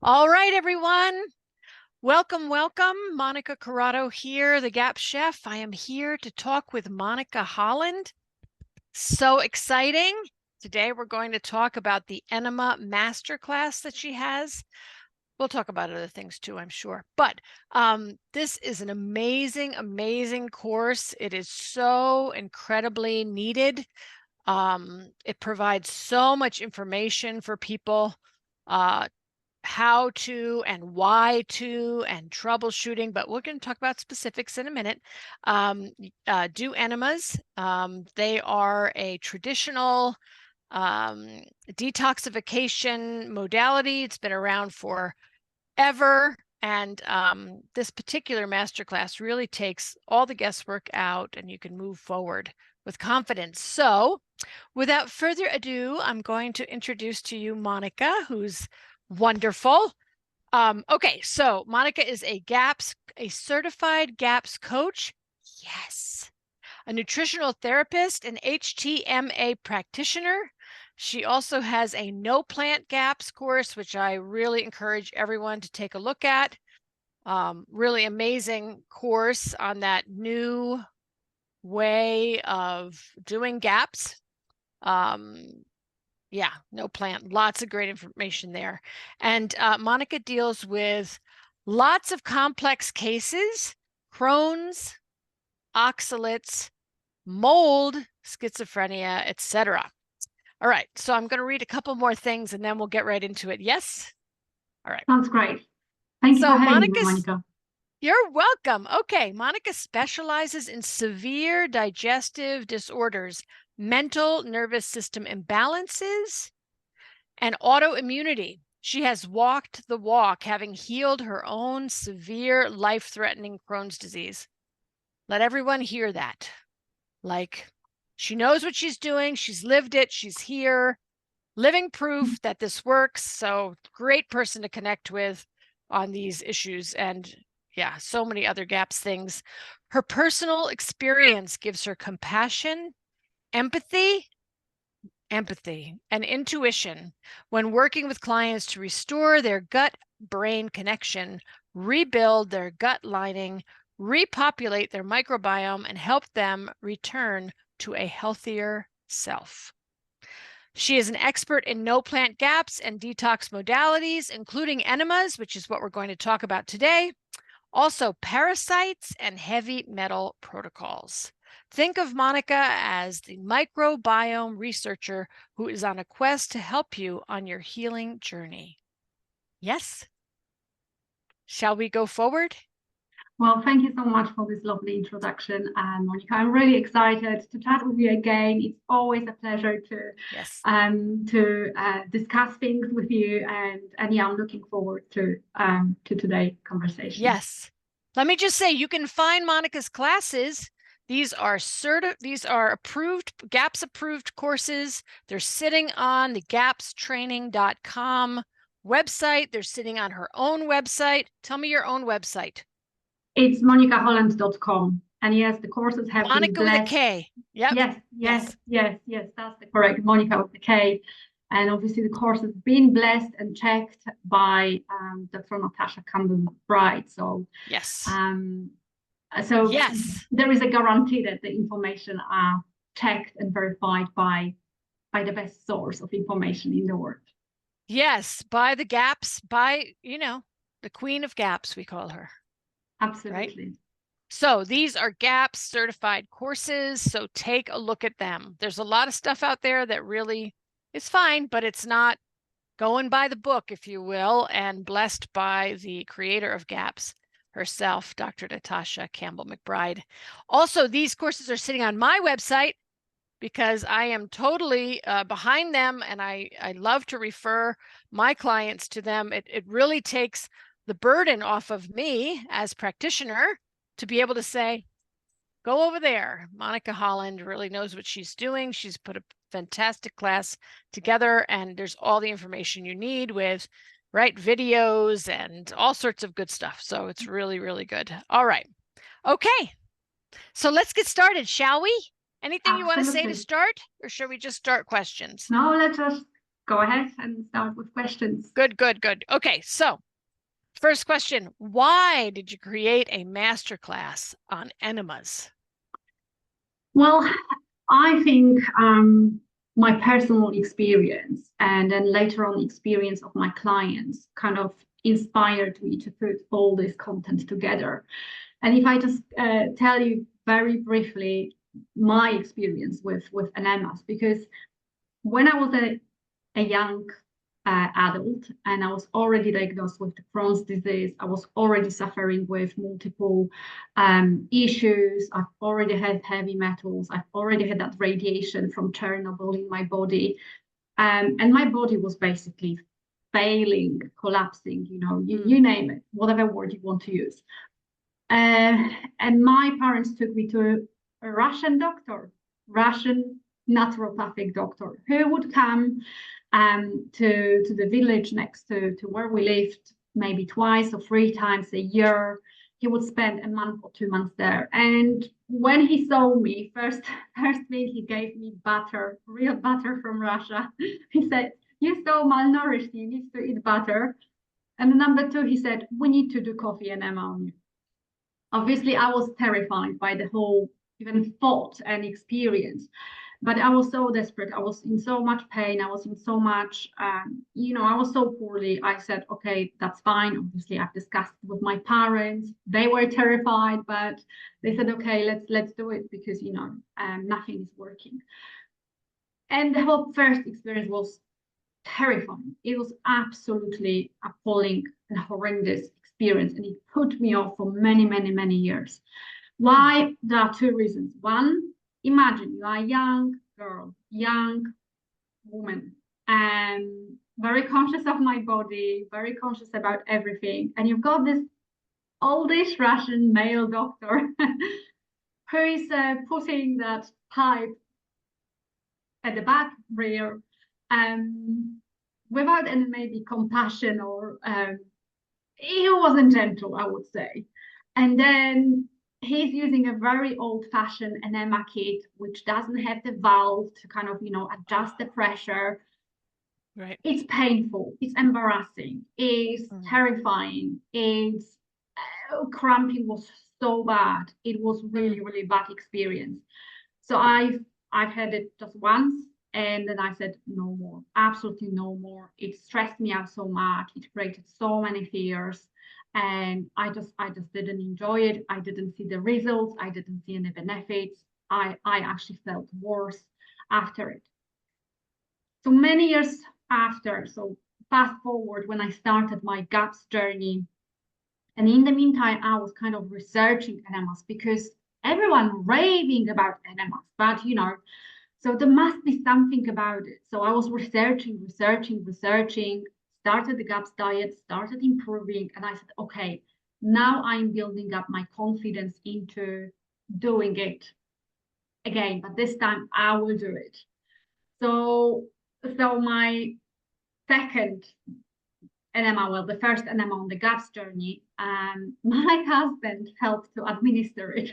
All right, everyone. Welcome, welcome. Monika Corrado here, the Gap Chef. I am here to talk with Monika Holland. So exciting. Today we're going to talk about the Enema Masterclass that she has. We'll talk about other things too, I'm sure. But this is an amazing, amazing course. It is so incredibly needed. It provides so much information for people. How to and why to and troubleshooting, but we're going to talk about specifics in a minute. Do enemas. They are a traditional detoxification modality. It's been around forever. And this particular masterclass really takes all the guesswork out and you can move forward with confidence. So without further ado, I'm going to introduce to you Monika, who's wonderful. Okay, so Monika is a certified GAPS coach. Yes. A nutritional therapist, an HTMA practitioner. She also has a No Plant GAPS course, which I really encourage everyone to take a look at. Really amazing course on that new way of doing GAPS. Yeah, no plant, lots of great information there. And Monika deals with lots of complex cases, Crohn's, oxalates, mold, schizophrenia, etc. All right, so I'm going to read a couple more things and then we'll get right into it. Yes? All right. Sounds great. Thank you for having me, Monika. You're welcome. Okay, Monika specializes in severe digestive disorders, mental nervous system imbalances, and autoimmunity. She has walked the walk, having healed her own severe life-threatening Crohn's disease. Let everyone hear that. Like, she knows what she's doing. She's lived it. She's here. Living proof that this works. So great person to connect with on these issues. And yeah, so many other GAPS things. Her personal experience gives her compassion, empathy, and intuition when working with clients to restore their gut-brain connection, rebuild their gut lining, repopulate their microbiome, and help them return to a healthier self. She is an expert in no plant GAPS and detox modalities, including enemas, which is what we're going to talk about today. Also, parasites and heavy metal protocols. Think of Monika as the microbiome researcher who is on a quest to help you on your healing journey. Yes? Shall we go forward? Well, thank you so much for this lovely introduction, Monika. I'm really excited to chat with you again. It's always a pleasure to discuss things with you, and yeah, I'm looking forward to today's conversation. Yes. Let me just say, you can find Monika's classes. These are approved, GAPS approved courses. They're sitting on the gapstraining.com website. They're sitting on her own website. Tell me your own website. It's monikaholland.com. And yes, the courses have been blessed. Monika with a K. Yep. Yes, that's the correct Monika with the K. And obviously the course has been blessed and checked by Dr. Natasha Campbell-McBride. So yes. Yes, there is a guarantee that the information are checked and verified by the best source of information in the world. Yes, by the GAPS, by, the queen of GAPS, we call her. Absolutely. Right? So these are GAPS certified courses. So take a look at them. There's a lot of stuff out there that really is fine, but it's not going by the book, if you will, and blessed by the creator of GAPS herself, Dr. Natasha Campbell-McBride. Also, these courses are sitting on my website because I am totally behind them, and I love to refer my clients to them. It really takes the burden off of me as practitioner to be able to say, go over there. Monika Holland really knows what she's doing. She's put a fantastic class together, and there's all the information you need with videos and all sorts of good stuff. So it's really, really good. All right. Okay. So let's get started, shall we? Anything you want to say to start, or should we just start questions? No, let's just go ahead and start with questions. Good. Okay, so first question, why did you create a masterclass on enemas? Well, I think my personal experience and then later on experience of my clients kind of inspired me to put all this content together. And if I just tell you very briefly my experience with Enemas, because when I was a young adult and I was already diagnosed with the Crohn's disease, I was already suffering with multiple issues. I've already had heavy metals. I've already had that radiation from Chernobyl in my body. And my body was basically failing, collapsing, you name it, whatever word you want to use. And my parents took me to a Russian doctor, Russian naturopathic doctor, who would come to the village next to where we lived, maybe twice or three times a year. He would spend a month or 2 months there. And when he saw me, first thing he gave me butter, real butter from Russia. He said, "You're so malnourished, you need to eat butter." And number two, he said, "We need to do coffee enema on you." Obviously, I was terrified by the whole even thought and experience, but I was so desperate. I was in so much pain. I was in so much, I was so poorly. I said, okay, that's fine. Obviously, I've discussed it with my parents. They were terrified, but they said, okay, let's do it because, nothing is working. And the whole first experience was terrifying. It was absolutely appalling and horrendous experience, and it put me off for many, many, many years. Why? There are two reasons. One, imagine you are a young girl, young woman, and very conscious of my body, very conscious about everything, and you've got this oldish Russian male doctor who is putting that pipe at the back rear without any maybe compassion or he wasn't gentle, I would say. And then he's using a very old-fashioned enema kit, which doesn't have the valve to kind of, adjust the pressure. Right. It's painful. It's embarrassing. It's terrifying. It's cramping was so bad. It was really, really bad experience. So I've had it just once. And then I said, no more, absolutely no more. It stressed me out so much. It created so many fears. And I just didn't enjoy it. I didn't see the results. I didn't see any benefits. I actually felt worse after it. So many years after, so fast forward when I started my GAPS journey. And in the meantime, I was kind of researching enemas because everyone raving about enemas, but so there must be something about it. So I was researching, started the GAPS diet, started improving. And I said, okay, now I'm building up my confidence into doing it again, but this time I will do it. So my second enema, well, the first enema on the GAPS journey, my husband helped to administer it.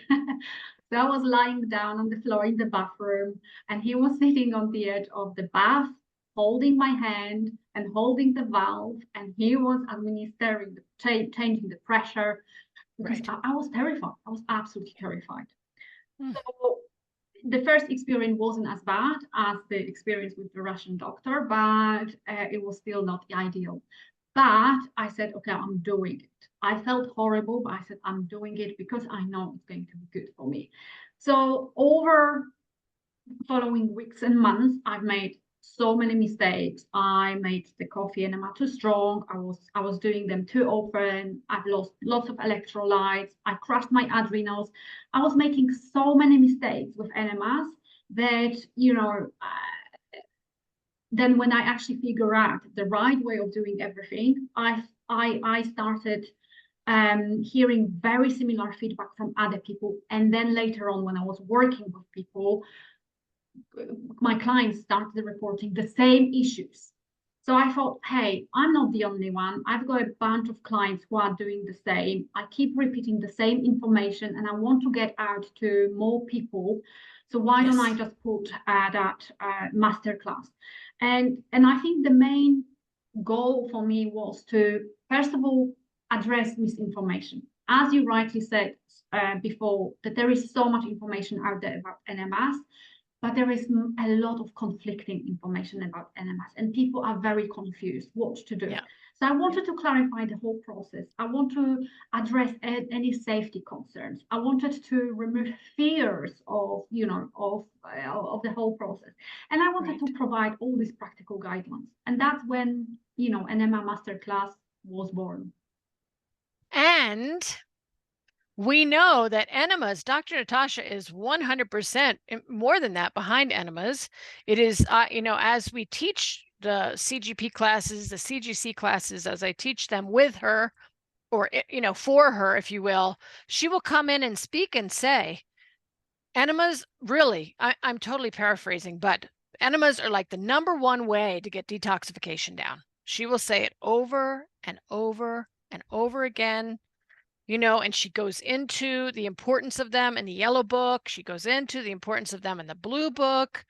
So I was lying down on the floor in the bathroom, and he was sitting on the edge of the bath, holding my hand and holding the valve, and he was administering, changing the pressure, because I was terrified. I was absolutely terrified. So the first experience wasn't as bad as the experience with the Russian doctor, but it was still not ideal. But I said, okay, I'm doing it. I felt horrible, but I said, I'm doing it because I know it's going to be good for me. So over following weeks and months, I've made so many mistakes. I made the coffee enema too strong. I was doing them too often. I've lost lots of electrolytes. I crushed my adrenals. I was making so many mistakes with enemas that, then when I actually figure out the right way of doing everything, I started hearing very similar feedback from other people. And then later on, when I was working with people, my clients started reporting the same issues. So I thought, hey, I'm not the only one. I've got a bunch of clients who are doing the same. I keep repeating the same information and I want to get out to more people. So why don't I just put that masterclass? And I think the main goal for me was to, first of all, address misinformation. As you rightly said before, that there is so much information out there about Enemas, but there is a lot of conflicting information about Enemas, and people are very confused what to do. Yeah. So I wanted to clarify the whole process. I want to address any safety concerns. I wanted to remove fears of, of the whole process. And I wanted to provide all these practical guidelines. And that's when, Enema Masterclass was born. And we know that Enemas, Dr. Natasha is 100% more than that behind Enemas. It is, as we teach the CGP classes, the CGC classes, as I teach them with her, or, for her, if you will, she will come in and speak and say, Enemas, really, I'm totally paraphrasing, but enemas are like the #1 way to get detoxification down. She will say it over and over and over again. And she goes into the importance of them in the yellow book. She goes into the importance of them in the blue book,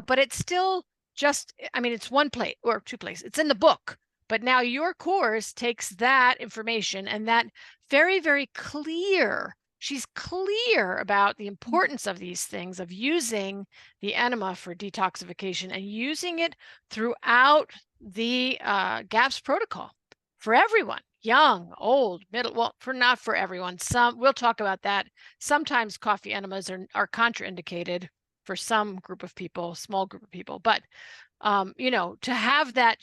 but it's still just, it's one place or two places. It's in the book. But now your course takes that information and that very, very clear. She's clear about the importance of these things, of using the enema for detoxification and using it throughout the GAPS protocol for everyone. Young, old, middle, well, not for everyone. Some, we'll talk about that. Sometimes coffee enemas are contraindicated for some group of people, small group of people. But, to have that,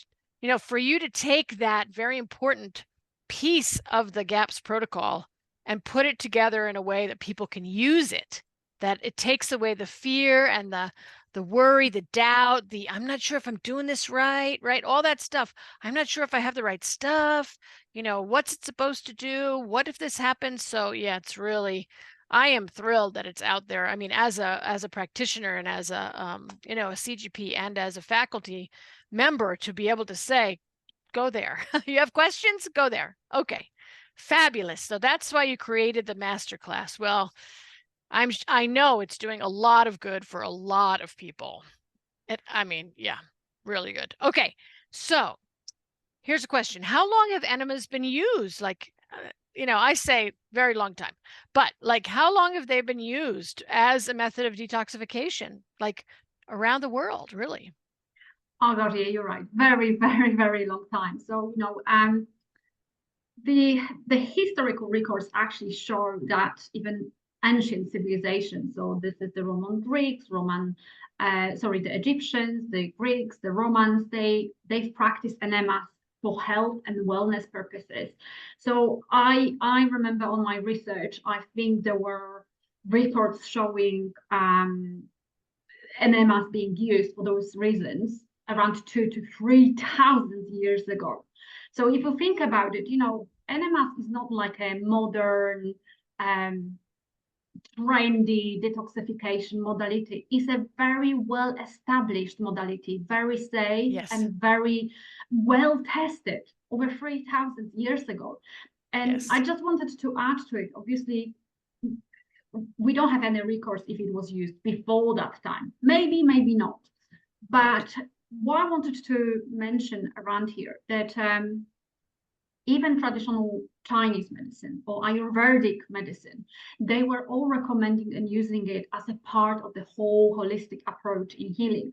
for you to take that very important piece of the GAPS protocol and put it together in a way that people can use it, that it takes away the fear and the worry, the doubt, I'm not sure if I'm doing this right? All that stuff. I'm not sure if I have the right stuff. What's it supposed to do? What if this happens? So yeah, it's really, I am thrilled that it's out there. As a practitioner and as a, a CGP and as a faculty member, to be able to say, go there. You have questions? Go there. Okay, fabulous. So that's why you created the masterclass. Well, I know it's doing a lot of good for a lot of people. Yeah, really good. Okay, so here's a question. How long have enemas been used? I say very long time, but how long have they been used as a method of detoxification? Around the world, really? Oh God, yeah, you're right. Very, very, very long time. So, the historical records actually show that even ancient civilizations, so this is the Roman Greeks, the Egyptians, the Greeks, the Romans, they've practiced enemas for health and wellness purposes. So I remember on my research, I think there were records showing enemas being used for those reasons around 2,000 to 3,000 years ago. So if you think about it, enemas is not like a modern, trendy detoxification modality. It's a very well-established modality, very safe, Yes. and very well-tested over 3,000 years ago. And yes. I just wanted to add to it, obviously, we don't have any recourse if it was used before that time. Maybe, maybe not. But what I wanted to mention around here, that even traditional Chinese medicine or Ayurvedic medicine, they were all recommending and using it as a part of the whole holistic approach in healing.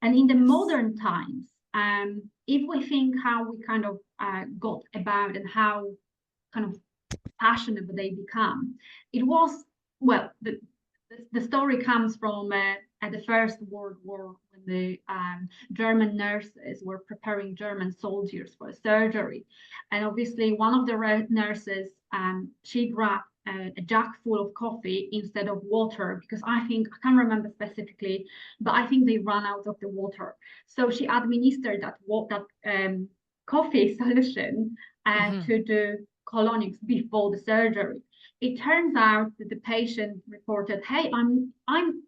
And in the modern times, if we think how we kind of got about and how kind of passionate they become, it was, well, the story comes from at the First World War, when the German nurses were preparing German soldiers for a surgery. And obviously one of the nurses, she grabbed a jug full of coffee instead of water, because I can't remember specifically, but I think they ran out of the water. So she administered that coffee solution to the colonics before the surgery. It turns out that the patient reported, "Hey, I'm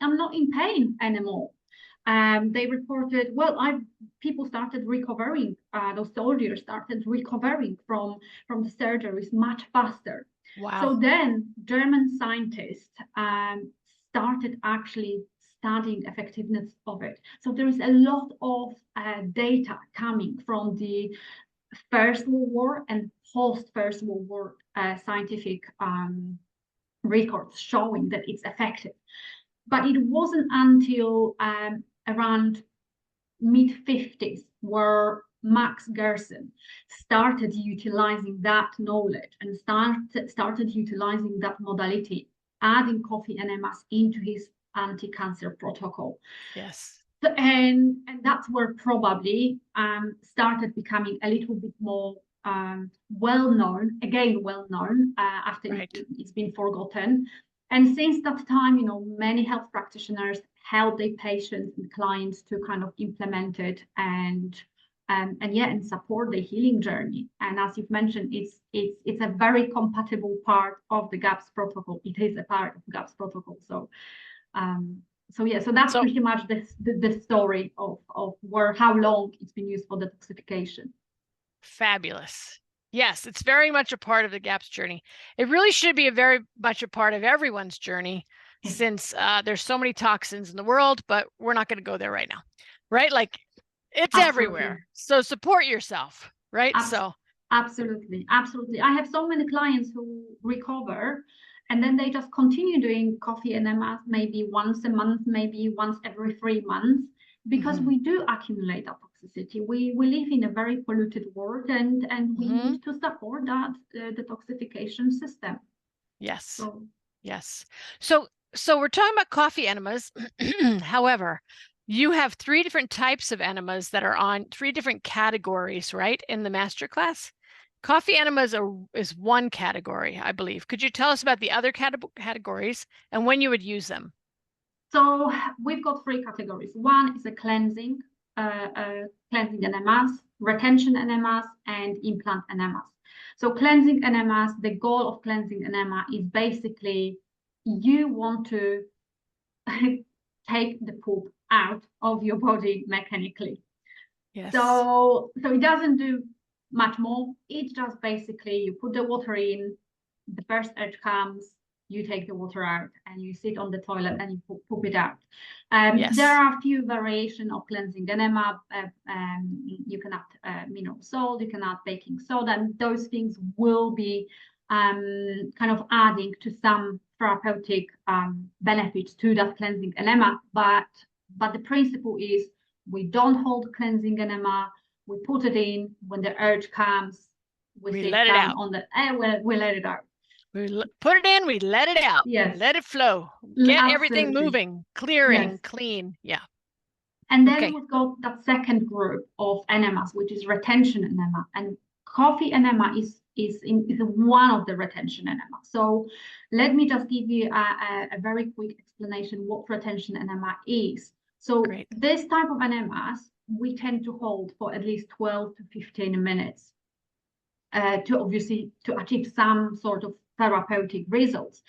not in pain anymore." They reported, people started recovering. Those soldiers started recovering from the surgeries much faster. Wow. So then German scientists started actually studying effectiveness of it. So there is a lot of data coming from the First World War and post First World War scientific records showing that it's effective. But it wasn't until around mid-50s where Max Gerson started utilizing that knowledge and started utilizing that modality, adding coffee enemas into his anti-cancer protocol. Yes. And that's where probably started becoming a little bit more well-known after it's been forgotten. And since that time, many health practitioners help their patients and clients to kind of implement it and support the healing journey. And as you've mentioned, it's a very compatible part of the GAPS protocol. It is a part of the GAPS protocol. So that's pretty much the story of how long it's been used for detoxification. Fabulous. Yes, it's very much a part of the GAPS journey. It really should be very much a part of everyone's journey, since there's so many toxins in the world, but we're not going to go there right now, right? Like, it's everywhere. So support yourself, right? Absolutely. I have so many clients who recover and then they just continue doing coffee enemas maybe once a month, maybe once every 3 months, because we do accumulate that toxicity. We live in a very polluted world and we need to support that detoxification system. Yes. Yes. So we're talking about coffee enemas. However, you have 3 different types of enemas that are on 3 different categories, right, in the masterclass? Coffee enemas is one category, I believe. Could you tell us about the other categories and when you would use them? So we've got 3 categories. One is a cleansing enemas, retention enemas, and implant enemas. So cleansing enemas, the goal of cleansing enema is basically you want to take the poop out of your body mechanically. Yes. So it doesn't do much more. It's just basically you put the water in, the first urge comes, you take the water out and you sit on the toilet and you poop it out. There are a few variations of cleansing enema. You can add mineral salt, you can add baking soda, and those things will be kind of adding to some therapeutic benefits to that cleansing enema. But the principle is we don't hold cleansing enema. We put it in when the urge comes. We sit let down it out. on the we let it out. We put it in, we let it out. Yes. Let it flow. Get everything moving, clearing, clean. Yeah. And then we've got that second group of enemas, which is retention enema. And coffee enema is one of the retention enema. So let me just give you a very quick explanation what retention enema is. So this type of enemas, we tend to hold for at least 12 to 15 minutes to achieve some sort of therapeutic results.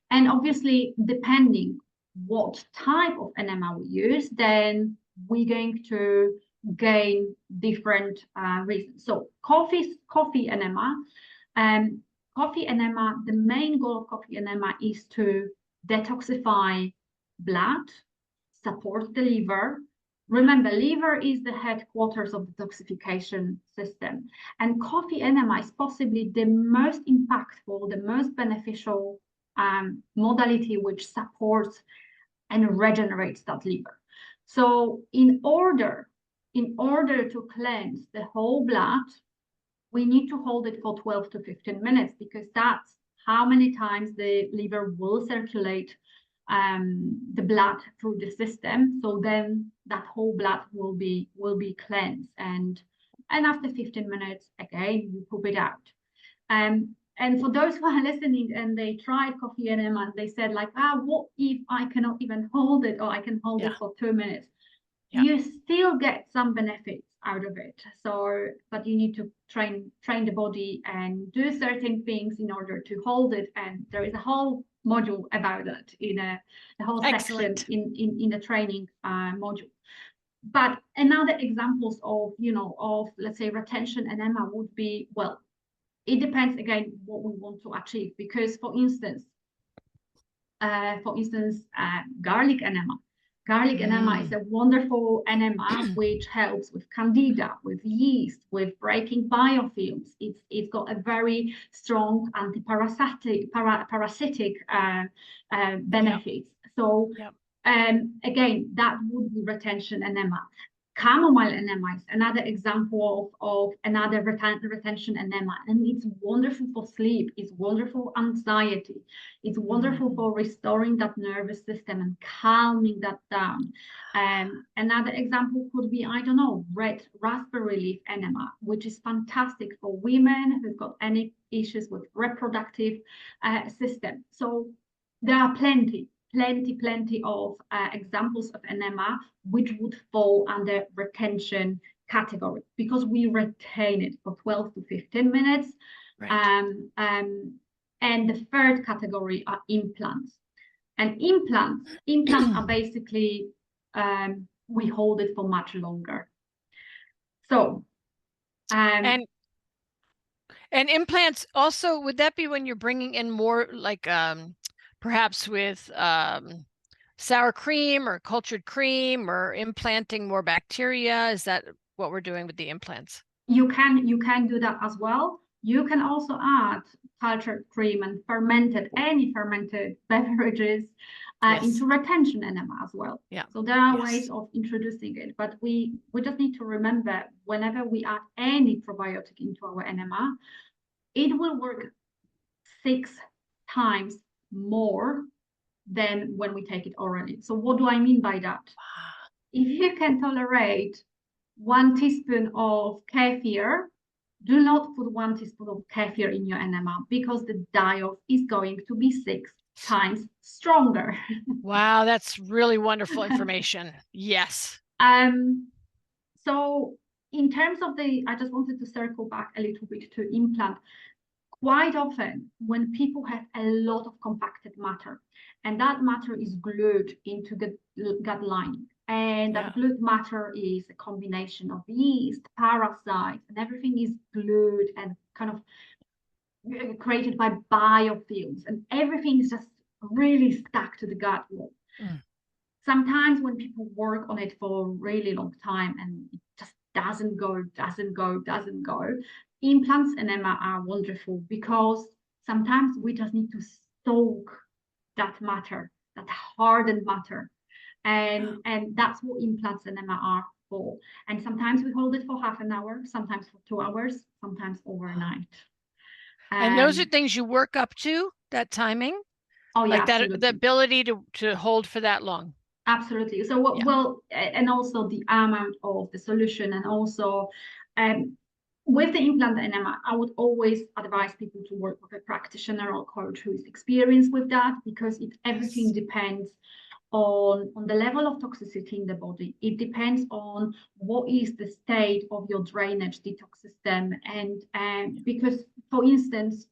And obviously, depending what type of enema we use, then we're going to gain different reasons. So coffee enema, the main goal of coffee enema is to detoxify blood, support the liver. Remember, liver is the headquarters of the detoxification system. And coffee enema is possibly the most impactful, the most beneficial modality which supports and regenerates that liver. So in order to cleanse the whole blood, we need to hold it for 12 to 15 minutes because that's how many times the liver will circulate the blood through the system. So then that whole blood will be cleansed, and after 15 minutes again you poop it out. And for those who are listening and they tried coffee enema and they said like, what if I cannot even hold it, or I can hold it for 2 minutes? You still get some benefits out of it. So, but you need to train the body and do certain things in order to hold it. And there is a whole module about that in a whole section in the training module. But another examples of let's say retention enema would be, well, it depends again what we want to achieve, because for instance garlic enema, Garlic enema is a wonderful enema which helps with candida, with yeast, with breaking biofilms. It's got a very strong anti-parasitic benefits. So again, that would be retention enema. Chamomile enema is another example of another retention enema, and it's wonderful for sleep, it's wonderful anxiety, it's wonderful for restoring that nervous system and calming that down. Another example could be, I don't know, red raspberry leaf enema, which is fantastic for women who've got any issues with reproductive system. So there are plenty of examples of enema which would fall under retention category, because we retain it for 12 to 15 minutes. Right. And the third category are implants. And implants are basically, we hold it for much longer. So, and implants also, would that be when you're bringing in more like perhaps with sour cream or cultured cream, or implanting more bacteria? Is that what we're doing with the implants? You can do that as well. You can also add cultured cream and any fermented beverages into retention enema as well. Yeah. So there are ways of introducing it, but we just need to remember, whenever we add any probiotic into our enema, it will work 6 times more than when we take it orally. So what do I mean by that? If you can tolerate 1 teaspoon of kefir, do not put 1 teaspoon of kefir in your enema, because the die-off is going to be 6 times stronger. Wow, that's really wonderful information. Yes. So in terms of I just wanted to circle back a little bit to implant. Quite often, when people have a lot of compacted matter, and that matter is glued into the gut lining, and that glued matter is a combination of yeast, parasites, and everything is glued and kind of created by biofilms, and everything is just really stuck to the gut wall. Sometimes when people work on it for a really long time and it just doesn't go, implants enema are wonderful, because sometimes we just need to soak that matter, that hardened matter, and that's what implants enema are for. And sometimes we hold it for half an hour, sometimes for 2 hours, sometimes overnight. And those are things you work up to, that timing? Oh yeah, like that, the ability to hold for that long. Absolutely. So well, and also the amount of the solution, and also with the implant enema, I would always advise people to work with a practitioner or coach who is experienced with that, because everything depends on the level of toxicity in the body. It depends on what is the state of your drainage detox system, and because, for instance,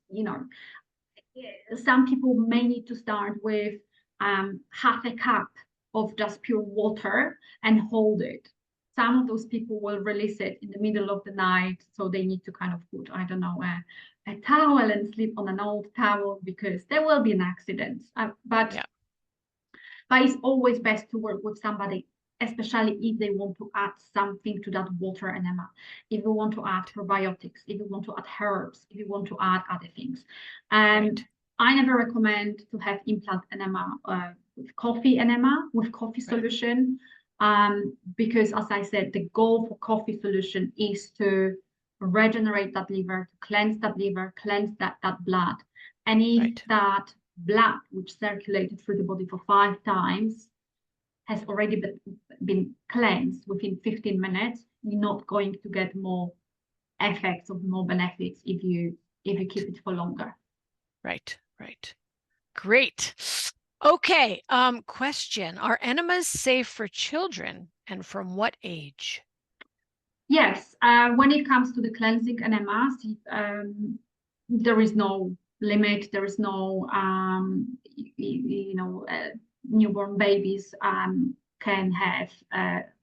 some people may need to start with half a cup of just pure water and hold it. Some of those people will release it in the middle of the night, so they need to kind of put, I don't know, a towel and sleep on an old towel, because there will be an accident. But it's always best to work with somebody, especially if they want to add something to that water enema. If you want to add probiotics, if you want to add herbs, if you want to add other things. I never recommend to have implant enema with coffee enema, with coffee solution, because, as I said, the goal for coffee solution is to regenerate that liver, to cleanse that liver, cleanse that blood. And if that blood, which circulated through the body for 5 times, has already been cleansed within 15 minutes, you're not going to get more effects or more benefits if you keep it for longer. Right. Great. Okay. Question: are enemas safe for children, and from what age? Yes. When it comes to the cleansing enemas, there is no limit. There is no, newborn babies can have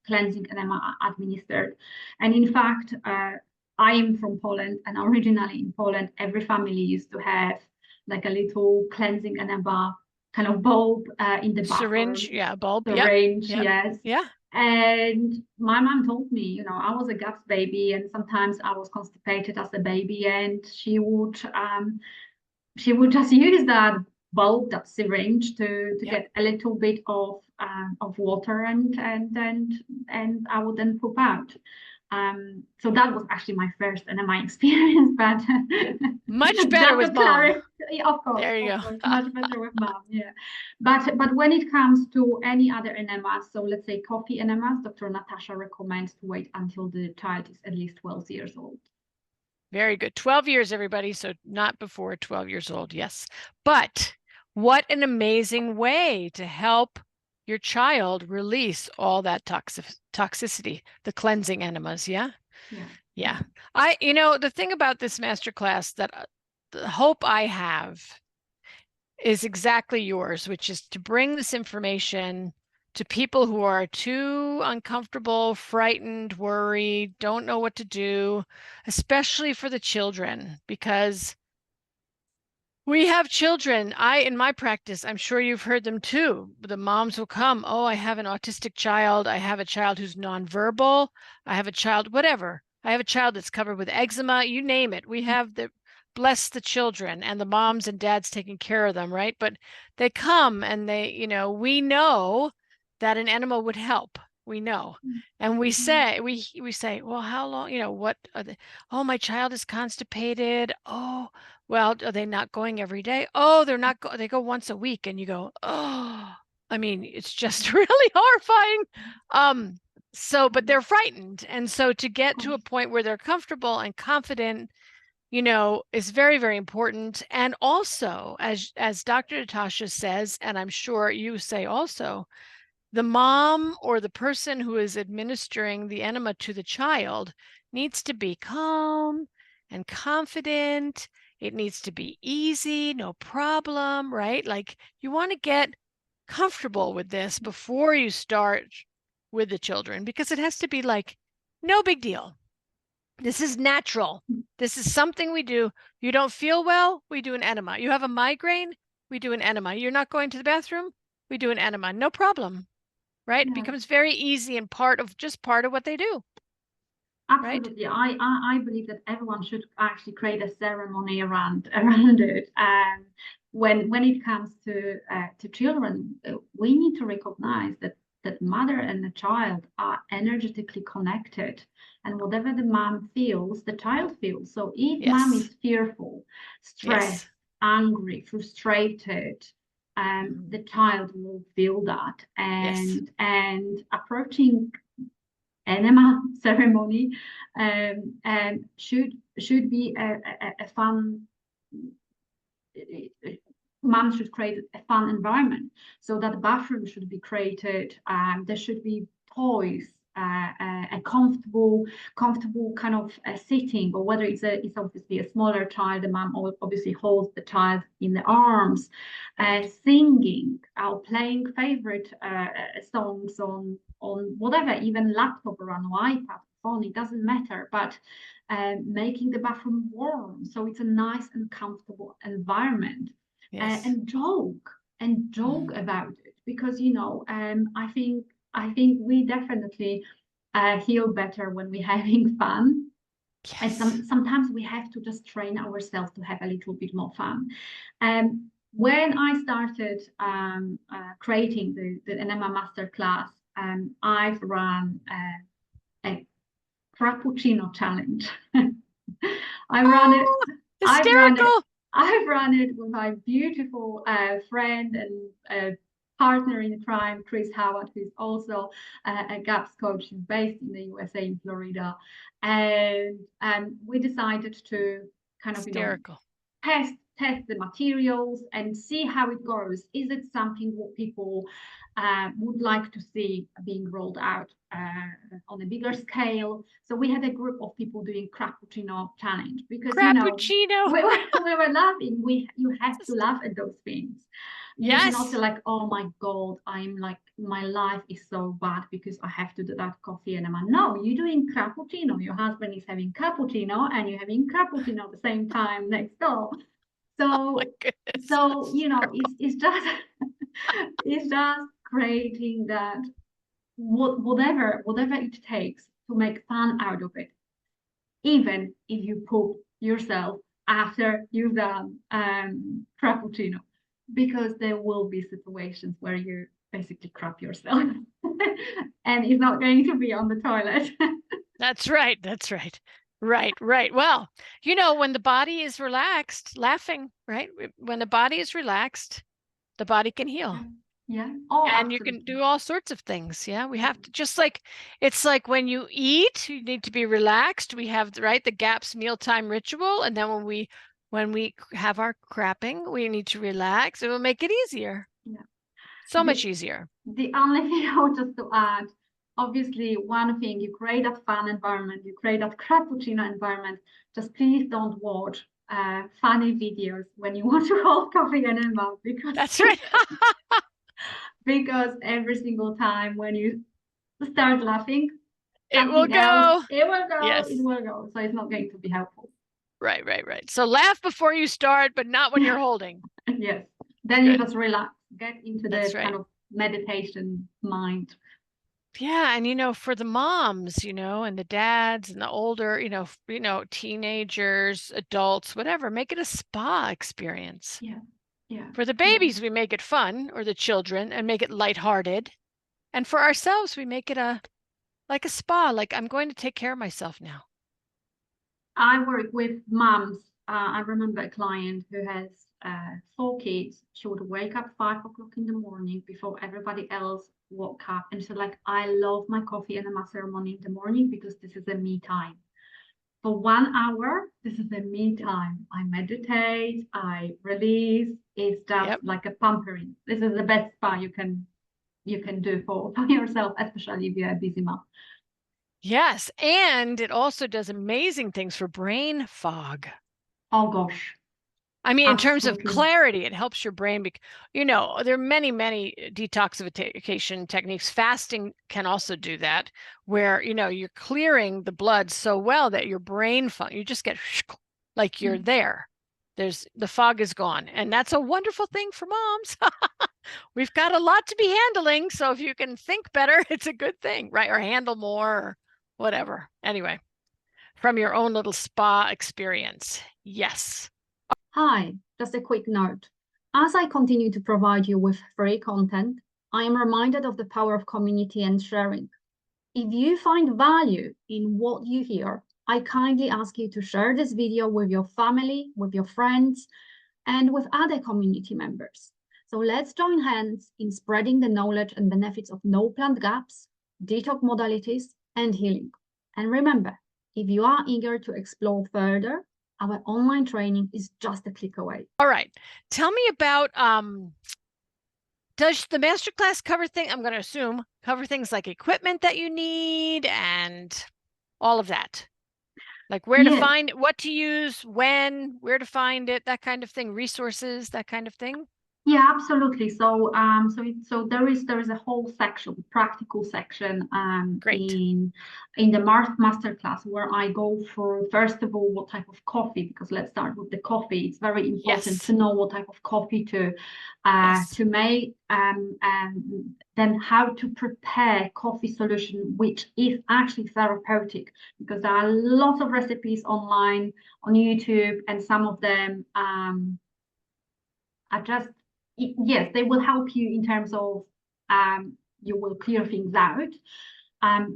cleansing enema administered. And in fact, I am from Poland, and originally in Poland, every family used to have like a little cleansing enema kind of bulb in the Syringe, bathroom. yeah, bulb, yep, Syringe, yep, yes. yeah. And my mom told me, you know, I was a GAPS baby, and sometimes I was constipated as a baby, and she would just use that bulb, that syringe, to Yep. get a little bit of water, and I would then poop out. So that was actually my first enema experience, but Much better just with to mom. clarify, There you of go. course, much better with mom, yeah. But when it comes to any other enemas, so let's say coffee enemas, Dr. Natasha recommends to wait until the child is at least 12 years old. Very good. 12 years, everybody. So not before 12 years old. Yes. But what an amazing way to help your child release all that toxicity, the cleansing enemas. Yeah. Yeah. Yeah. The thing about this masterclass that the hope I have is exactly yours, which is to bring this information to people who are too uncomfortable, frightened, worried, don't know what to do, especially for the children, because we have children. In my practice, I'm sure you've heard them too. The moms will come, oh, I have an autistic child. I have a child who's nonverbal. I have a child, whatever. I have a child that's covered with eczema, you name it. We have bless the children and the moms and dads taking care of them, right? But they come and we know that an enema would help. We know. And we say, well, how long, what are they? Oh, my child is constipated. Oh, well, are they not going every day? Oh, they go once a week. And you go, oh, I mean, it's just really horrifying. But they're frightened. And so to get to a point where they're comfortable and confident, is very, very important. And also, as Dr. Natasha says, and I'm sure you say also, the mom or the person who is administering the enema to the child needs to be calm and confident. It needs to be easy, no problem, right? Like you want to get comfortable with this before you start with the children, because it has to be like, no big deal. This is natural. This is something we do. You don't feel well, we do an enema. You have a migraine, we do an enema. You're not going to the bathroom, we do an enema. No problem, right? Yeah. It becomes very easy and part of what they do. Absolutely. Right? I believe that everyone should actually create a ceremony around it. And when it comes to children, we need to recognize that mother and the child are energetically connected, and whatever the mom feels, the child feels. So if mom is fearful, stressed, angry, frustrated, the child will feel that. And approaching enema ceremony should be a fun. Mom should create a fun environment, so that the bathroom should be created. There should be toys, a comfortable kind of sitting, or whether it's obviously a smaller child, the mom obviously holds the child in the arms, singing or playing favorite songs on whatever, even laptop or on iPad, phone, it doesn't matter, but making the bathroom warm, so it's a nice and comfortable environment. And joke about it, because I think we definitely heal better when we're having fun. And sometimes we have to just train ourselves to have a little bit more fun. When I started creating the Enema Masterclass, I've run a Frappuccino challenge. I've run it with my beautiful friend and partner in crime, Chris Howard, who's also a GAPS coach. He's based in the USA, in Florida. And we decided to kind of, test the materials and see how it goes. Is it something what people would like to see being rolled out on a bigger scale? So we had a group of people doing Frappuccino challenge, because we were laughing. You have to laugh at those things. You cannot say like, oh my God, I'm like, my life is so bad because I have to do that coffee enema. No, you're doing Frappuccino. Your husband is having cappuccino and you're having Frappuccino at the same time next door. So, my goodness. so you know, it's just it's just creating that whatever it takes to make fun out of it, even if you poop yourself after you've done frappuccino, because there will be situations where you basically crap yourself and it's not going to be on the toilet. That's right. That's right. Right. Well, you know, when the body is relaxed, laughing, right? When the body is relaxed, the body can heal. Yeah. Oh, And you absolutely. can do all sorts of things. Yeah. We have to, just like, it's like when you eat, you need to be relaxed. We have, right, the GAPS mealtime ritual. And then when we have our crapping, we need to relax. It will make it easier. Yeah. So much easier. The only thing I would just to add, obviously, one thing, you create a fun environment, you create a cappuccino environment, just please don't watch funny videos when you want to hold coffee enema, because That's right. because every single time when you start laughing, It will something else, go. it will go, Yes. it will go. So it's not going to be helpful. Right. So laugh before you start, but not when you're holding. Yes. Then you just relax, get into That's the right. kind of meditation mind. Yeah, and you know, for the moms, you know, and the dads and the older, teenagers, adults, whatever, make it a spa experience. Yeah. Yeah. For the babies, we make it fun, or the children, and make it lighthearted. And for ourselves, we make it like a spa, like I'm going to take care of myself now. I work with moms. I remember a client who has 4 kids. She would wake up 5 o'clock in the morning before everybody else woke up. And she's like, I love my coffee and my ceremony in the morning because this is a me time. For 1 hour, this is a me time. I meditate, I release. It's just like a pampering. This is the best spa you can do for yourself, especially if you're a busy mom. Yes, and it also does amazing things for brain fog. Oh gosh. I mean, in terms of Absolutely. clarity, it helps your brain. There are many detoxification techniques. Fasting can also do that, where, you're clearing the blood so well that your brain, you just get like you're there. The fog is gone. And that's a wonderful thing for moms. We've got a lot to be handling. So if you can think better, it's a good thing, right? Or handle more, or whatever. Anyway, from your own little spa experience. Yes. Hi, just a quick note. As I continue to provide you with free content, I am reminded of the power of community and sharing. If you find value in what you hear, I kindly ask you to share this video with your family, with your friends, and with other community members. So let's join hands in spreading the knowledge and benefits of no plant gaps, detox modalities, and healing. And remember, if you are eager to explore further, our online training is just a click away. All right. Tell me about, does the masterclass cover I'm going to assume, cover things like equipment that you need and all of that? Like where to find it, what to use, when, where to find it, that kind of thing, resources, that kind of thing? Yeah, absolutely. So, so there is a whole section, practical section, in the masterclass where I go through, first of all, what type of coffee, because let's start with the coffee. It's very important to know what type of coffee to make, and then how to prepare coffee solution, which is actually therapeutic, because there are lots of recipes online on YouTube, and some of them are just, yes, they will help you in terms of you will clear things out,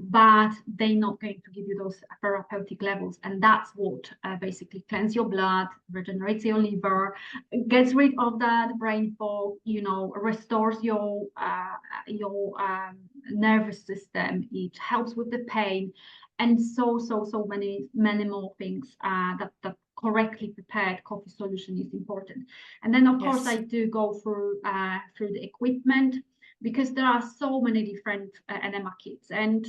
but they're not going to give you those therapeutic levels. And that's what basically cleanse your blood, regenerates your liver, gets rid of that brain fog, restores your nervous system. It helps with the pain, and so many more things that correctly prepared coffee solution is important. And then of course I do go through the equipment, because there are so many different enema kits, and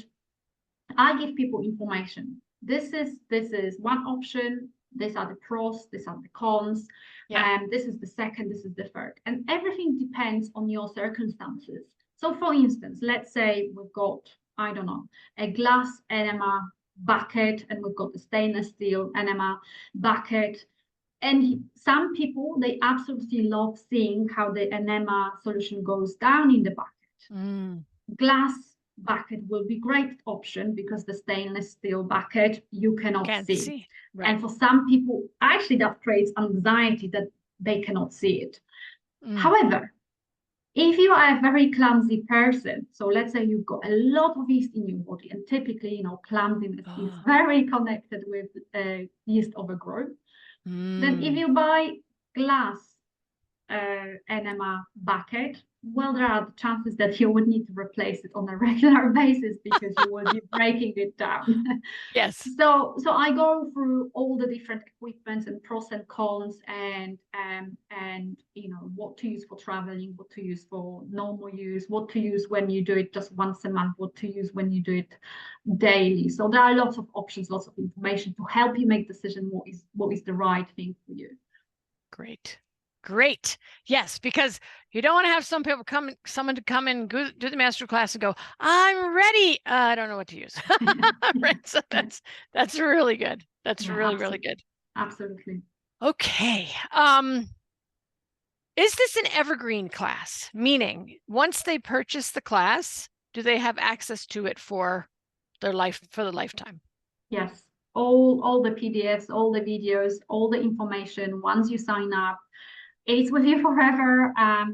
I give people information. This is one option, these are the pros, these are the cons, and this is the second, this is the third, and everything depends on your circumstances. So for instance, let's say we've got, I don't know, a glass enema bucket, and we've got the stainless steel enema bucket. And some people, they absolutely love seeing how the enema solution goes down in the bucket. Glass bucket will be great option because the stainless steel bucket you cannot Can't see. Right. And for some people, actually that creates anxiety that they cannot see it. However, if you are a very clumsy person, so let's say you've got a lot of yeast in your body, and typically, you know, clumsiness is very connected with yeast overgrowth, then if you buy glass enema bucket, well, there are the chances that you would need to replace it on a regular basis because you will be breaking it down. Yes. So I go through all the different equipments and pros and cons, and you know, what to use for traveling, what to use for normal use, what to use when you do it just once a month, what to use when you do it daily. So there are lots of options, lots of information to help you make decision what is the right thing for you. Great. Yes, because you don't want to have someone to come in, do the master class and go, I'm ready. I don't know what to use. Right. So that's really good. That's really good. Absolutely. Okay. Is this an evergreen class? Meaning once they purchase the class, do they have access to it for their life, for the lifetime? Yes. All the PDFs, all the videos, all the information, once you sign up, it's with you forever.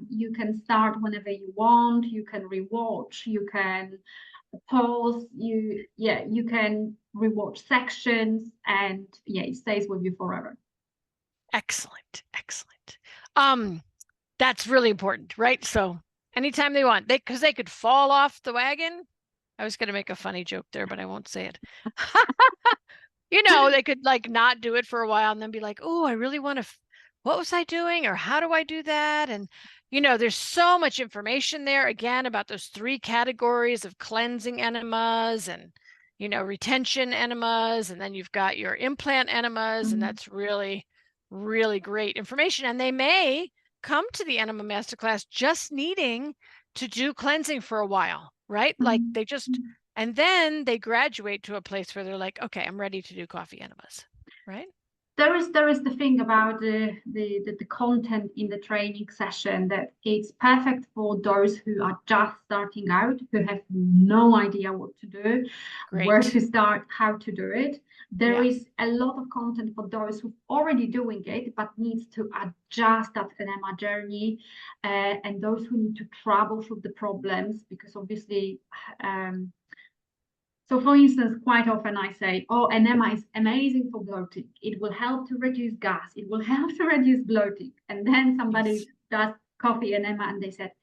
You can start whenever you want. You can rewatch. You can pause. You can rewatch sections, and it stays with you forever. Excellent. That's really important, right? So anytime they want, because they could fall off the wagon. I was going to make a funny joke there, but I won't say it. You know, they could like not do it for a while and then be like, oh, I really want to. What was I doing? Or how do I do that? And, you know, there's so much information there, again, about those 3 categories of cleansing enemas and, you know, retention enemas. And then you've got your implant enemas. And that's really, really great information. And they may come to the Enema Masterclass just needing to do cleansing for a while, right? Like they just, and then they graduate to a place where they're like, okay, I'm ready to do coffee enemas, right? There is the thing about the content in the training session, that it's perfect for those who are just starting out, who have no idea what to do, where to start, how to do it. There is a lot of content for those who are already doing it but needs to adjust that enema journey, and those who need to troubleshoot the problems, because obviously so for instance, quite often I say, oh, enema is amazing for bloating. It will help to reduce gas. It will help to reduce bloating. And then somebody does coffee enema and they said,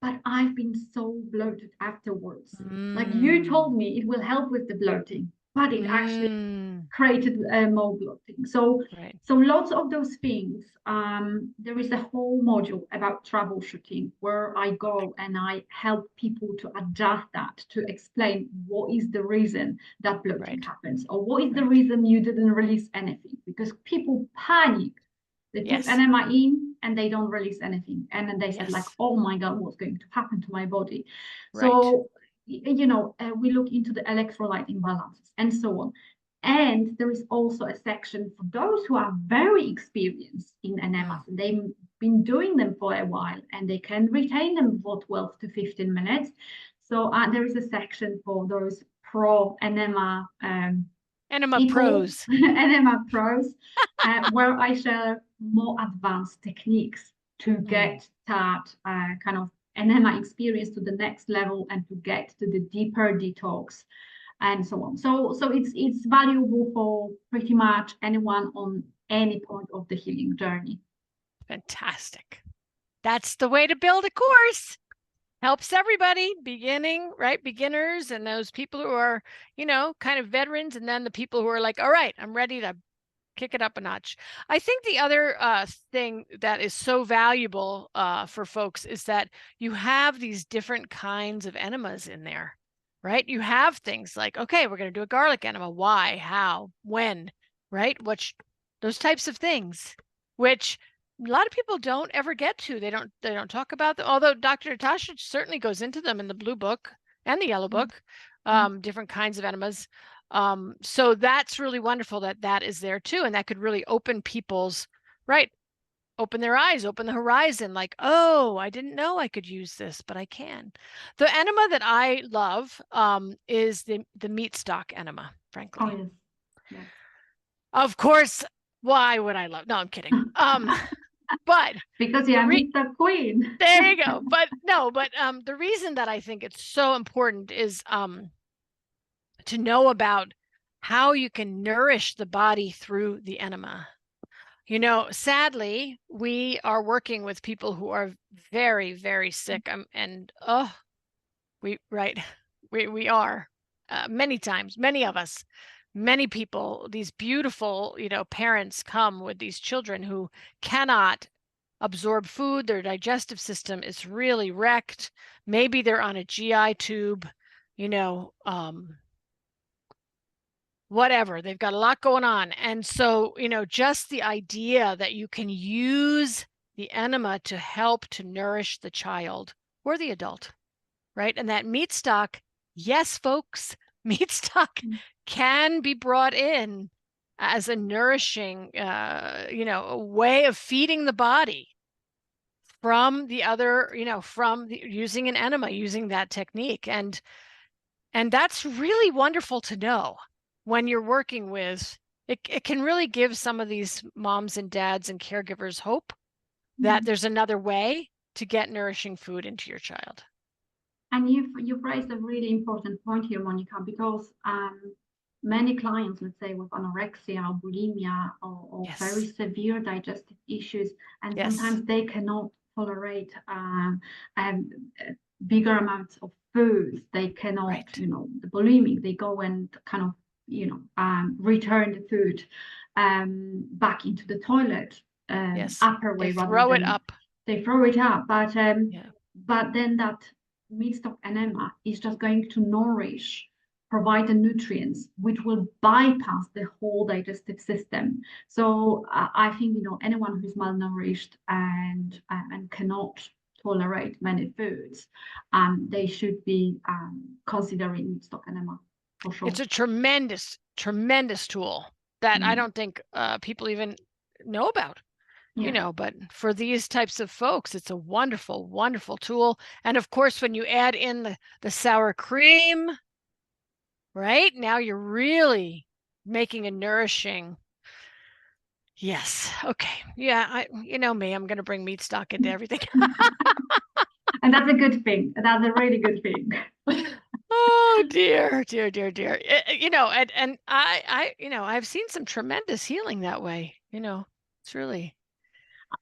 but I've been so bloated afterwards. Like you told me it will help with the bloating, but it actually created more bloating. So lots of those things. There is a whole module about troubleshooting where I go and I help people to adjust that, to explain what is the reason that bloating happens, or what is the reason you didn't release anything, because people panic. They put enema in and they don't release anything. And then they said like, oh my God, what's going to happen to my body? So, you know, we look into the electrolyte imbalances and so on. And there is also a section for those who are very experienced in enemas. And they've been doing them for a while and they can retain them for 12 to 15 minutes. So there is a section for those pro enema Enema pros. Enema pros, where I share more advanced techniques to get that kind of enema experience to the next level and to get to the deeper detox and so on. So it's valuable for pretty much anyone on any point of the healing journey. Fantastic. That's the way to build a course. Helps everybody, beginners, and those people who are, you know, kind of veterans, and then the people who are like, all right, I'm ready to kick it up a notch. I think the other thing that is so valuable for folks is that you have these different kinds of enemas in there, right? You have things like, okay, we're going to do a garlic enema. Why, how, when, right? Those types of things, which a lot of people don't ever get to. They don't talk about them. Although Dr. Natasha certainly goes into them in the blue book and the yellow book, different kinds of enemas. So that's really wonderful that that is there too. And that could really open people's, right, open their eyes, open the horizon, like, oh, I didn't know I could use this, but I can. The enema that I love is the meat stock enema, frankly. Oh, yes. Yes. Of course, why would I love? No, I'm kidding. But Because you meet the queen. there you go. But no, but the reason that I think it's so important is to know about how you can nourish the body through the enema. You know, sadly, we are working with people who are very, very sick. And we are many times, many of us, many people, these beautiful, parents come with these children who cannot absorb food. Their digestive system is really wrecked. Maybe they're on a GI tube, whatever. They've got a lot going on. And so, just the idea that you can use the enema to help to nourish the child or the adult, right? And that meat stock, yes, folks, meat stock can be brought in as a nourishing, a way of feeding the body from the other, using an enema, using that technique. And that's really wonderful to know when you're working with, it can really give some of these moms and dads and caregivers hope that there's another way to get nourishing food into your child. And you've raised a really important point here, Monika, because many clients, let's say with anorexia or bulimia or Yes. very severe digestive issues, and Yes. sometimes they cannot tolerate bigger amounts of food. They cannot, Right. The bulimic, they go and kind of, return the food back into the toilet, Yes. upper way, They rather throw it than up. they throw it up. But Yeah. but then that meat stock enema is just going to nourish, provide the nutrients, which will bypass the whole digestive system. So I think, anyone who's malnourished and cannot tolerate many foods, they should be considering meat stock enema for sure. It's a tremendous, tremendous tool that I don't think people even know about. Yeah. But for these types of folks, it's a wonderful, wonderful tool. And of course, when you add in the sour cream, right? Now you're really making a nourishing. Yes. Okay. Yeah. You know me, I'm going to bring meat stock into everything. And that's a good thing. That's a really good thing. Oh dear, dear, dear, dear. And I've seen some tremendous healing that way. It's really.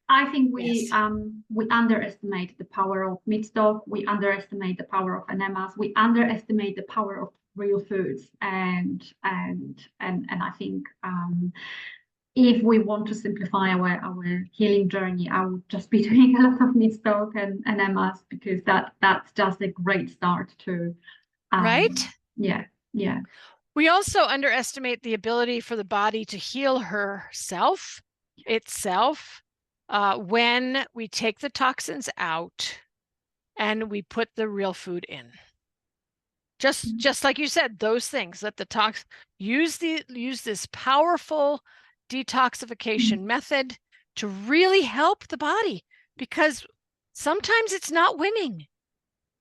I think we Yes. we underestimate the power of meat stock. We underestimate the power of enemas. We underestimate the power of real foods. And I think if we want to simplify our healing journey, I would just be doing a lot of meat stock and enemas, because that's just a great start to. Right? Yeah. Yeah. We also underestimate the ability for the body to heal itself, when we take the toxins out and we put the real food in. Just like you said, those things, let the use this powerful detoxification method to really help the body, because sometimes it's not winning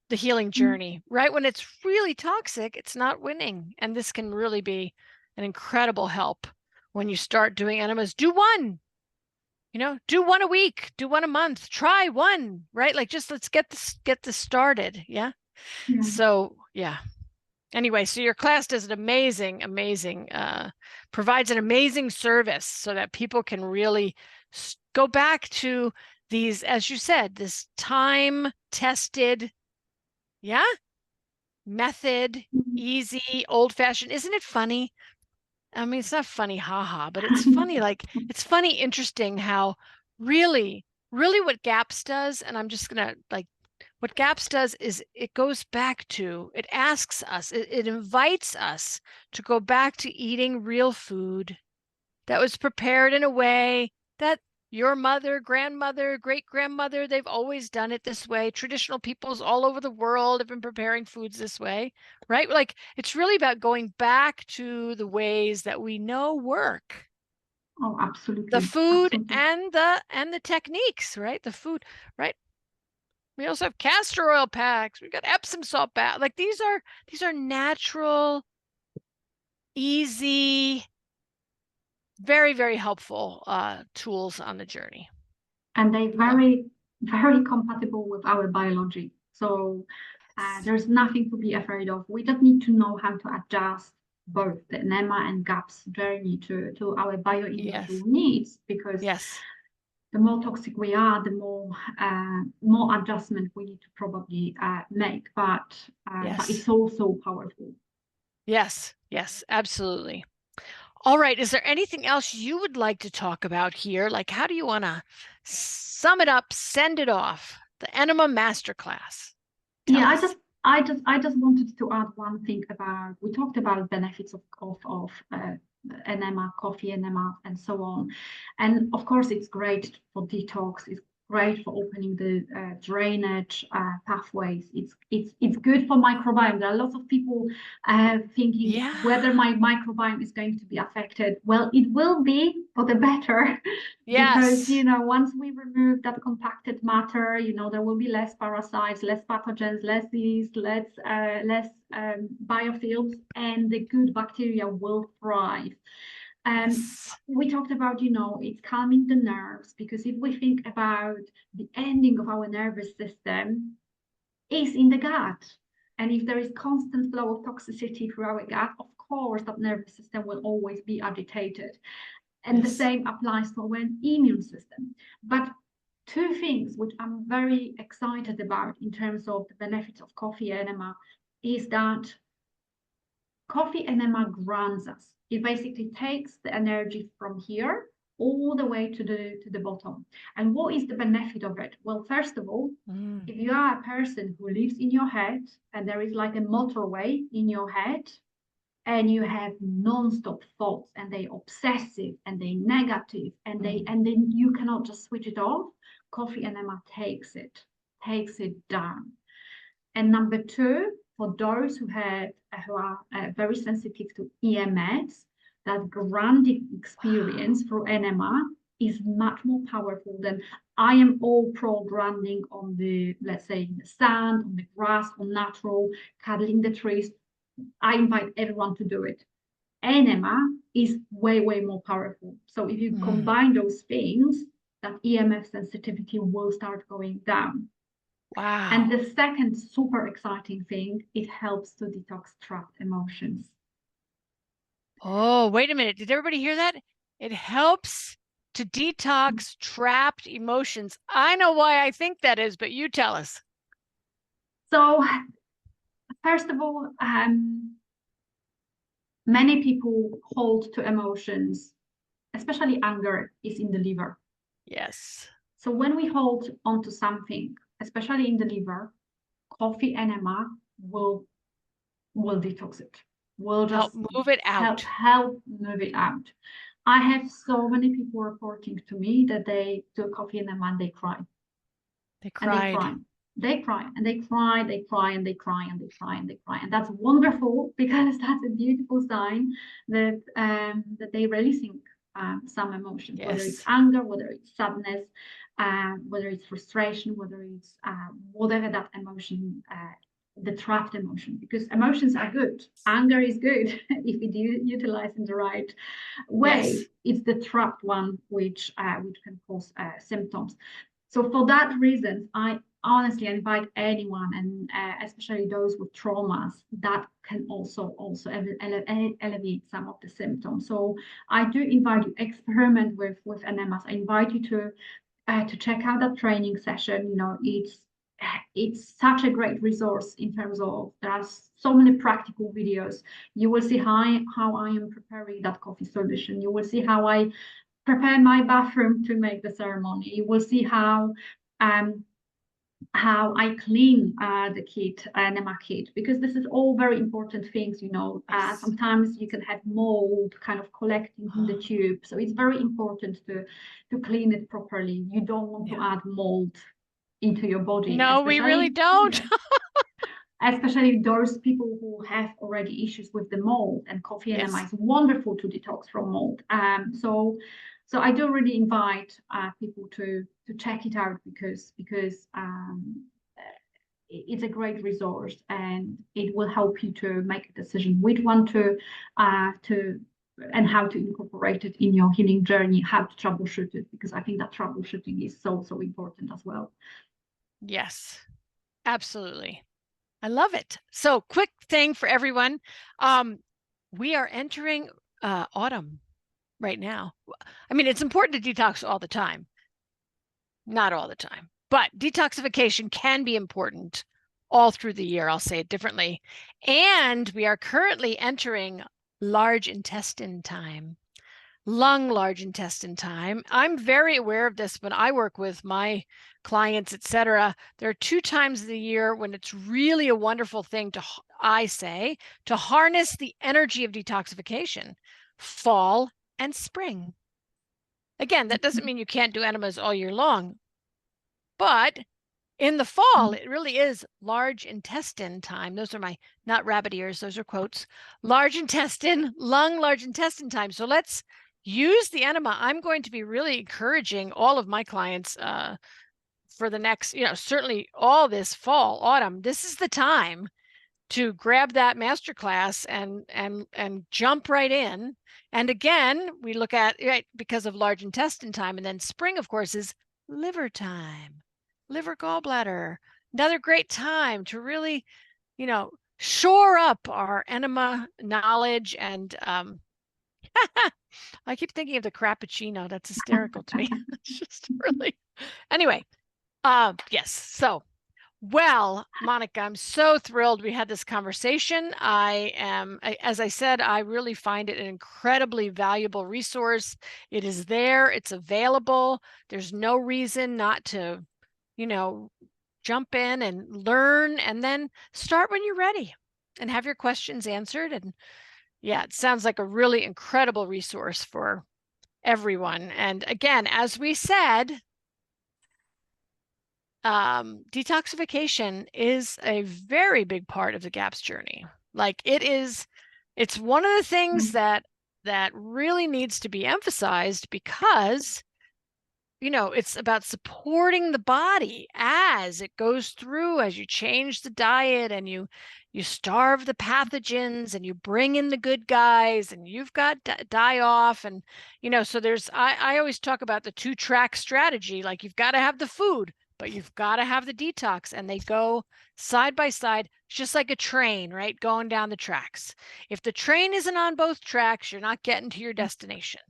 the healing journey, right? When it's really toxic, it's not winning. And this can really be an incredible help when you start doing enemas. Do one, do one a week, do one a month, try one, right? Like, just let's get this started. Yeah. So, yeah. Anyway, so your class does an amazing, provides an amazing service so that people can really go back to these, as you said, this time-tested, method, easy, old-fashioned. Isn't it funny? I mean, it's not funny, haha, but it's funny, it's funny, interesting how really what GAPS does, and I'm just gonna what GAPS does is it asks us, it invites us to go back to eating real food that was prepared in a way that Your mother, grandmother, great-grandmother, they've always done it this way. Traditional peoples all over the world have been preparing foods this way, right? Like, it's really about going back to the ways that we know work. Oh, The absolutely. food Absolutely. and the techniques, right? The food, right? We also have castor oil packs. We've got Epsom salt bath. Like, these are natural, easy, very, very helpful tools on the journey. And they Oh, very, very compatible with our biology. So there's nothing to be afraid of. We just need to know how to adjust both the Enema and GAPS journey to our yes, bio-individual needs, because yes, the more toxic we are, the more adjustment we need to probably make. But yes, it's also powerful. yes, yes, absolutely. All right. Is there anything else you would like to talk about here? Like, how do you want to sum it up, send it off? The Enema Masterclass. Yeah, Tell us. I just wanted to add one thing about, we talked about benefits of enema, coffee enema, and so on. And of course, it's great for detox. It's great for opening the drainage pathways. It's good for microbiome. There are lots of people thinking whether Yeah. my microbiome is going to be affected. Well, it will be for the better. Because Yes. once we remove that compacted matter, there will be less parasites, less pathogens, less yeast, less biofilms, and the good bacteria will thrive. Yes. We talked about, it's calming the nerves, because if we think about the ending of our nervous system is in the gut, and if there is constant flow of toxicity through our gut, of course that nervous system will always be agitated. And the Yes. same applies to our immune system. But two things which I'm very excited about in terms of the benefits of coffee enema is that coffee enema grounds us. It basically takes the energy from here all the way to the bottom. And what is the benefit of it? Well, first of all, Mm. if you are a person who lives in your head and there is like a motorway in your head, and you have non-stop thoughts, and they obsessive and they negative, and then you cannot just switch it off, coffee enema takes it down. And number two, for those who are very sensitive to EMS, that grounding Wow. experience through enema is much more powerful than, I am all pro grounding on the, let's say, in the sand, on the grass, on natural, cuddling the trees. I invite everyone to do it. Enema is way, way more powerful. So if you Mm. combine those things, that EMF sensitivity will start going down. And Wow. the second super exciting thing, it helps to detox trapped emotions. Oh, wait a minute. Did everybody hear that? It helps to detox trapped emotions. I know why I think that is, but you tell us. So, first of all, many people hold to emotions, especially anger is in the liver. Yes. So when we hold onto something, especially in the liver, coffee enema will detox it. Will Help just move it out. help move it out. I have so many people reporting to me that they do coffee enema and they cry, They and they cried. cry. They cry and they cry, they cry and they cry and they cry and they cry. And that's wonderful, because that's a beautiful sign that that they're releasing some emotions, whether it's Yes. anger, whether it's sadness, whether it's frustration, whether it's whatever that emotion, the trapped emotion, because emotions are good. Anger is good if we do utilize in the right way. Yes. It's the trapped one which can cause symptoms. So for that reason, I honestly invite anyone, and especially those with traumas, that can also elevate some of the symptoms. So I do invite you experiment with enemas. I invite you to check out that training session. It's such a great resource in terms of, there are so many practical videos. You will see how I am preparing that coffee solution. You will see how I prepare my bathroom to make the ceremony. You will see how um, how I clean the kit, Enema kit, because this is all very important things, you know. Yes. Sometimes you can have mold kind of collecting in the tube, so it's very important to clean it properly. You don't want to add mold into your body. No, we really don't. Yeah, especially those people who have already issues with the mold, and coffee enema is wonderful to detox from mold. So I do really invite people to check it out, because it's a great resource, and it will help you to make a decision which one to and how to incorporate it in your healing journey, how to troubleshoot it, because I think that troubleshooting is so important as well. Yes, absolutely. I love it. So quick thing for everyone. We are entering autumn right now. I mean, it's important to detox all the time. Not all the time, but detoxification can be important all through the year. I'll say it differently. And we are currently entering large intestine time, large intestine time. I'm very aware of this when I work with my clients, etc. There are 2 times of the year when it's really a wonderful thing to, I say, to harness the energy of detoxification: fall and spring. Again, that doesn't mean you can't do enemas all year long, but in the fall, it really is large intestine time. Those are my, not rabbit ears, those are quotes. Large intestine, large intestine time. So let's use the enema. I'm going to be really encouraging all of my clients for the next, certainly all this fall, autumn. This is the time to grab that masterclass and jump right in. And again, we look at, right, because of large intestine time, and then spring, of course, is liver time, liver gallbladder. Another great time to really, shore up our enema knowledge. And I keep thinking of the Crappuccino. That's hysterical to me. It's just really, anyway. Yes. So, well, Monika, I'm so thrilled we had this conversation. As I said, I really find it an incredibly valuable resource. It is there, it's available. There's no reason not to, jump in and learn, and then start when you're ready and have your questions answered. And yeah, it sounds like a really incredible resource for everyone. And again, as we said, detoxification is a very big part of the GAPS journey. Like it's one of the things that really needs to be emphasized, because it's about supporting the body as it goes through, as you change the diet and you starve the pathogens and you bring in the good guys, and you've got die off. And so there's, I always talk about the 2-track strategy. Like, you've got to have the food, but you've got to have the detox, and they go side by side, just like a train, right? Going down the tracks. If the train isn't on both tracks, you're not getting to your destination.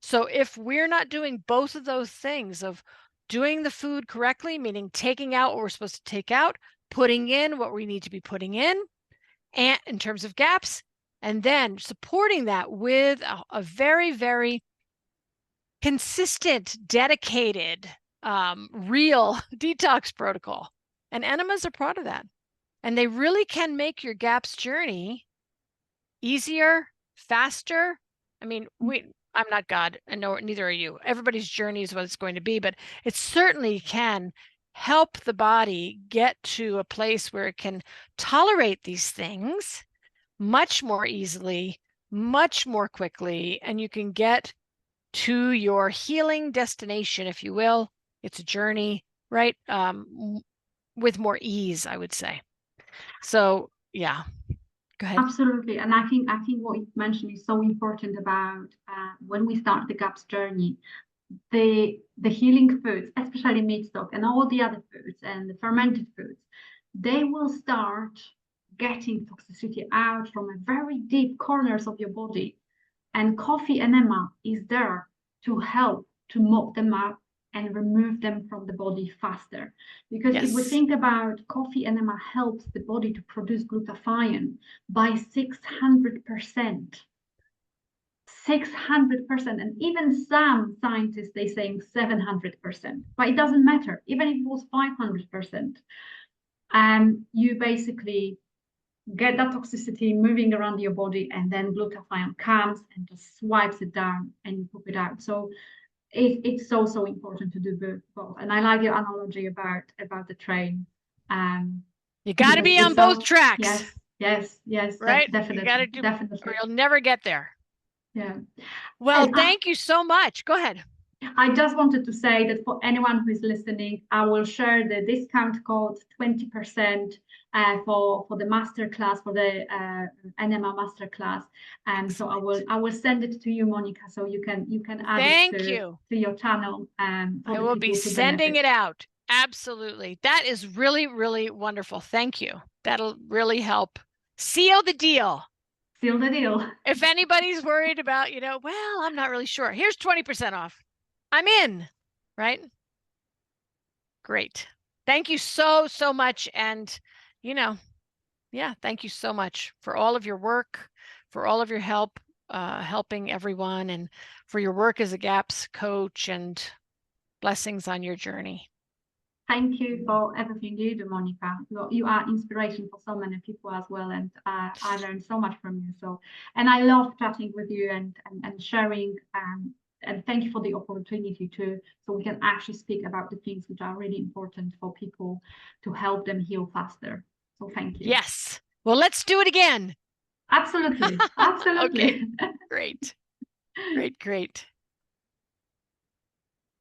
So if we're not doing both of those things, of doing the food correctly, meaning taking out what we're supposed to take out, putting in what we need to be putting in terms of GAPS, and then supporting that with a very, very consistent, dedicated, real detox protocol. And enemas are part of that. And they really can make your GAPS journey easier, faster. I mean, I'm not God, and no, neither are you. Everybody's journey is what it's going to be, but it certainly can help the body get to a place where it can tolerate these things much more easily, much more quickly, and you can get to your healing destination, if you will. It's a journey, right? With more ease, I would say. So, yeah. Go ahead. Absolutely, and I think what you mentioned is so important about when we start the GAPS journey. The healing foods, especially meat stock and all the other foods and the fermented foods, they will start getting toxicity out from a very deep corners of your body, and coffee enema is there to help to mop them up and remove them from the body faster. Because if we think about, coffee enema helps the body to produce glutathione by 600%. 600%, and even some scientists, they saying 700%, but it doesn't matter. Even if it was 500%, you basically get that toxicity moving around your body, and then glutathione comes and just swipes it down and you poop it out. So it's so important to do both. And I like your analogy about the train. You got to be on both tracks. Yes, right? definitely. You got to do, definitely. or you'll never get there. Yeah. Well, thank you so much. Go ahead. I just wanted to say that for anyone who is listening, I will share the discount code 20% for the masterclass, for the Enema Masterclass. And so I will send it to you, Monika, so you can add it to your channel. I will be sending it out. Absolutely. That is really, really wonderful. Thank you. That'll really help seal the deal. Seal the deal. If anybody's worried about, well, I'm not really sure. Here's 20% off. I'm in, right? Great. Thank you so much. And, thank you so much for all of your work, for all of your help, helping everyone, and for your work as a GAPS coach, and blessings on your journey. Thank you for everything you do, Monika. You are inspiration for so many people as well, and I learned so much from you. So, and I love chatting with you and sharing. And thank you for the opportunity so we can actually speak about the things which are really important for people to help them heal faster. So thank you. Yes. Well, let's do it again. Absolutely. Absolutely. Okay. Great.